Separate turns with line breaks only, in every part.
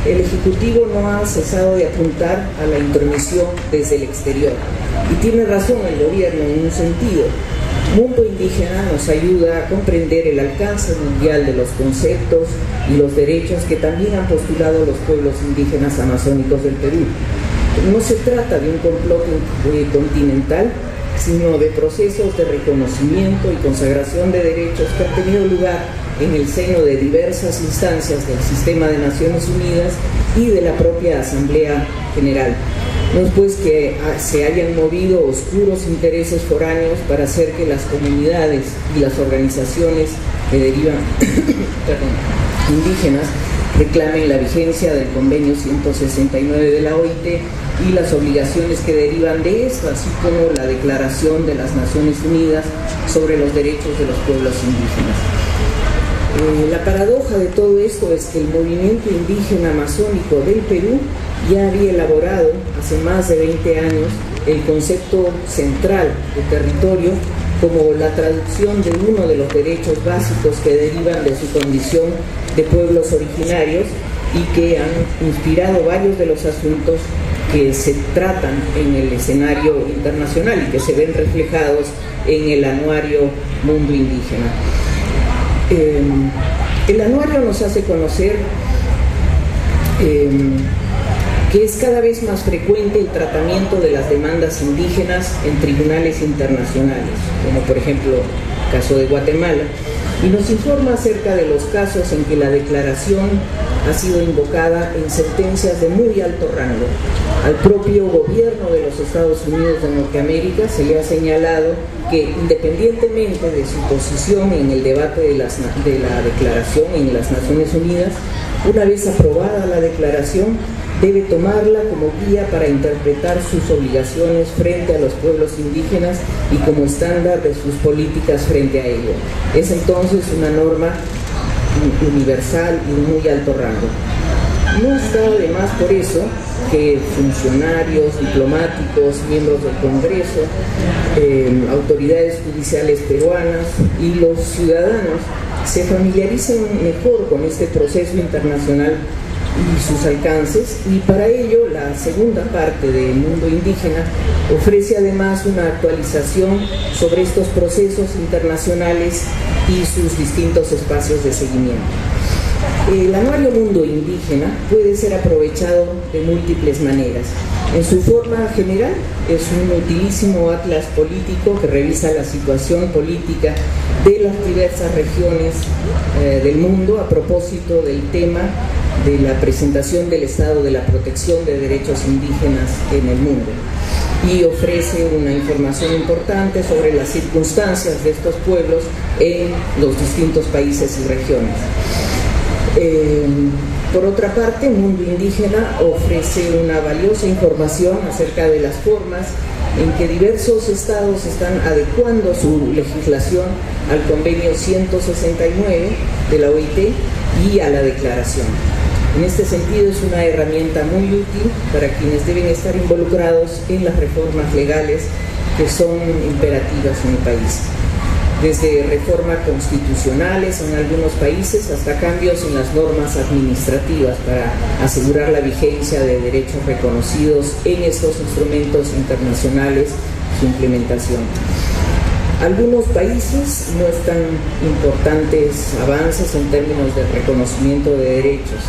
el Ejecutivo no ha cesado de apuntar a la intromisión desde el exterior. Y tiene razón el gobierno en un sentido. Mundo Indígena nos ayuda a comprender el alcance mundial de los conceptos y los derechos que también han postulado los pueblos indígenas amazónicos del Perú. No se trata de un complot continental, sino de procesos de reconocimiento y consagración de derechos que han tenido lugar en el seno de diversas instancias del sistema de Naciones Unidas y de la propia Asamblea General. No es pues que se hayan movido oscuros intereses foráneos para hacer que las comunidades y las organizaciones que derivan indígenas reclamen la vigencia del Convenio 169 de la OIT y las obligaciones que derivan de esto, así como la Declaración de las Naciones Unidas sobre los derechos de los pueblos indígenas. La paradoja de todo esto es que el movimiento indígena amazónico del Perú ya había elaborado hace más de 20 años el concepto central de territorio como la traducción de uno de los derechos básicos que derivan de su condición de pueblos originarios y que han inspirado varios de los asuntos que se tratan en el escenario internacional y que se ven reflejados en el anuario Mundo Indígena. El anuario nos hace conocer que es cada vez más frecuente el tratamiento de las demandas indígenas en tribunales internacionales, como por ejemplo el caso de Guatemala, y nos informa acerca de los casos en que la declaración ha sido invocada en sentencias de muy alto rango. Al propio gobierno de los Estados Unidos de Norteamérica se le ha señalado que, independientemente de su posición en el debate de la declaración en las Naciones Unidas, una vez aprobada la declaración, debe tomarla como guía para interpretar sus obligaciones frente a los pueblos indígenas y como estándar de sus políticas frente a ello. Es entonces una norma universal y de muy alto rango. No está de más por eso que funcionarios, diplomáticos, miembros del Congreso, autoridades judiciales peruanas y los ciudadanos se familiaricen mejor con este proceso internacional y sus alcances, y para ello la segunda parte de Mundo Indígena ofrece además una actualización sobre estos procesos internacionales y sus distintos espacios de seguimiento. El anuario Mundo Indígena puede ser aprovechado de múltiples maneras. En su forma general es un utilísimo atlas político que revisa la situación política de las diversas regiones del mundo a propósito del tema de la presentación del estado de la protección de derechos indígenas en el mundo, y ofrece una información importante sobre las circunstancias de estos pueblos en los distintos países y regiones. Por otra parte, Mundo Indígena ofrece una valiosa información acerca de las formas en que diversos estados están adecuando su legislación al Convenio 169 de la OIT y a la declaración. En este sentido, es una herramienta muy útil para quienes deben estar involucrados en las reformas legales que son imperativas en el país. Desde reformas constitucionales en algunos países hasta cambios en las normas administrativas para asegurar la vigencia de derechos reconocidos en estos instrumentos internacionales, su implementación. Algunos países muestran importantes avances en términos de reconocimiento de derechos.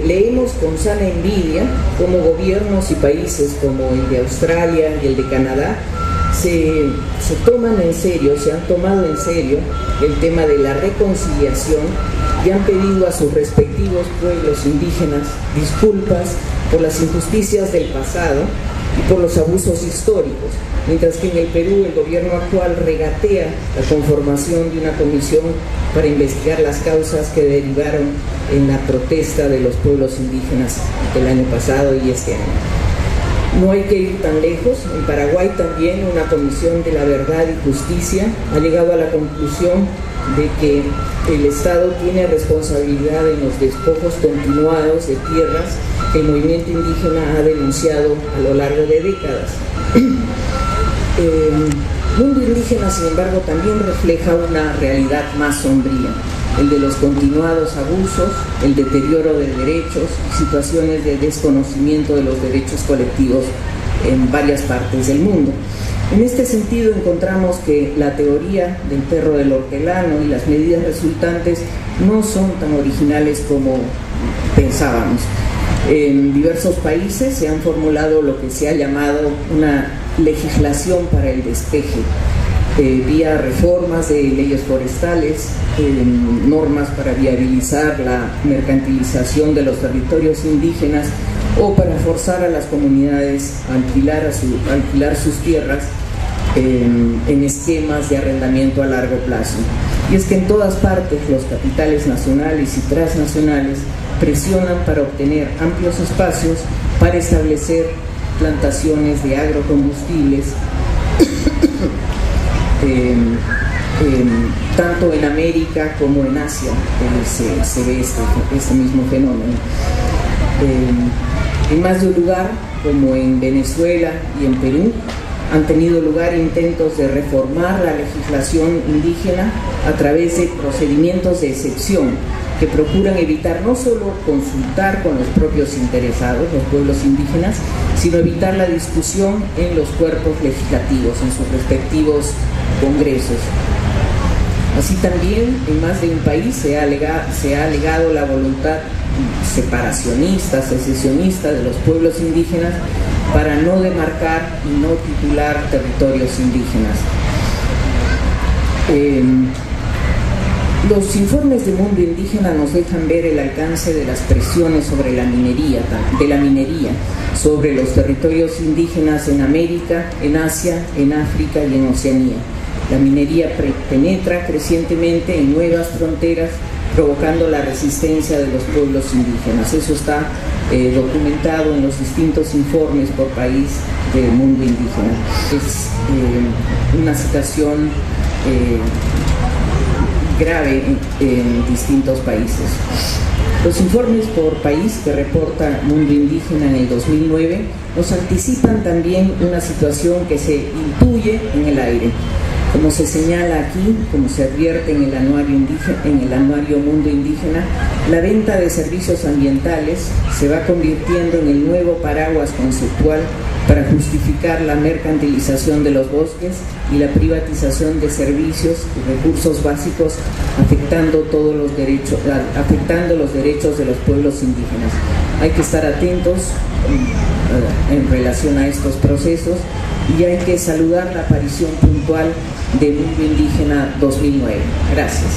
Leemos con sana envidia cómo gobiernos y países como el de Australia y el de Canadá se han tomado en serio el tema de la reconciliación y han pedido a sus respectivos pueblos indígenas disculpas por las injusticias del pasado y por los abusos históricos, mientras que en el Perú el gobierno actual regatea la conformación de una comisión para investigar las causas que derivaron en la protesta de los pueblos indígenas del año pasado y este año. No hay que ir tan lejos. En Paraguay también una comisión de la verdad y justicia ha llegado a la conclusión de que el Estado tiene responsabilidad en los despojos continuados de tierras que el movimiento indígena ha denunciado a lo largo de décadas. Mundo Indígena, sin embargo, también refleja una realidad más sombría. el de los continuados abusos, el deterioro de derechos, situaciones de desconocimiento de los derechos colectivos en varias partes del mundo. En este sentido encontramos que la teoría del perro del hortelano y las medidas resultantes no son tan originales como pensábamos. En diversos países se han formulado lo que se ha llamado una legislación para el despeje, vía reformas de leyes forestales, normas para viabilizar la mercantilización de los territorios indígenas o para forzar a las comunidades a alquilar sus tierras en esquemas de arrendamiento a largo plazo. Y es que en todas partes los capitales nacionales y transnacionales presionan para obtener amplios espacios para establecer plantaciones de agrocombustibles, tanto en América como en Asia se ve este mismo fenómeno. En más de un lugar, como en Venezuela y en Perú, han tenido lugar intentos de reformar la legislación indígena a través de procedimientos de excepción que procuran evitar no solo consultar con los propios interesados, los pueblos indígenas, sino evitar la discusión en los cuerpos legislativos, en sus respectivos congresos. Así también, en más de un país se ha alegado la voluntad separacionista, secesionista de los pueblos indígenas para no demarcar y no titular territorios indígenas. Los informes de Mundo Indígena nos dejan ver el alcance de las presiones sobre la minería sobre los territorios indígenas en América, en Asia, en África y en Oceanía. La minería penetra crecientemente en nuevas fronteras, provocando la resistencia de los pueblos indígenas. Eso está documentado en los distintos informes por país del Mundo Indígena. Es una situación grave en distintos países. Los informes por país que reporta Mundo Indígena en el 2009 nos anticipan también una situación que se intuye en el aire. Como se señala aquí, como se advierte en el anuario Mundo Indígena, la venta de servicios ambientales se va convirtiendo en el nuevo paraguas conceptual para justificar la mercantilización de los bosques y la privatización de servicios y recursos básicos, afectando los derechos de los pueblos indígenas. Hay que estar atentos en relación a estos procesos y hay que saludar la aparición puntual de Mundo Indígena 2009. Gracias.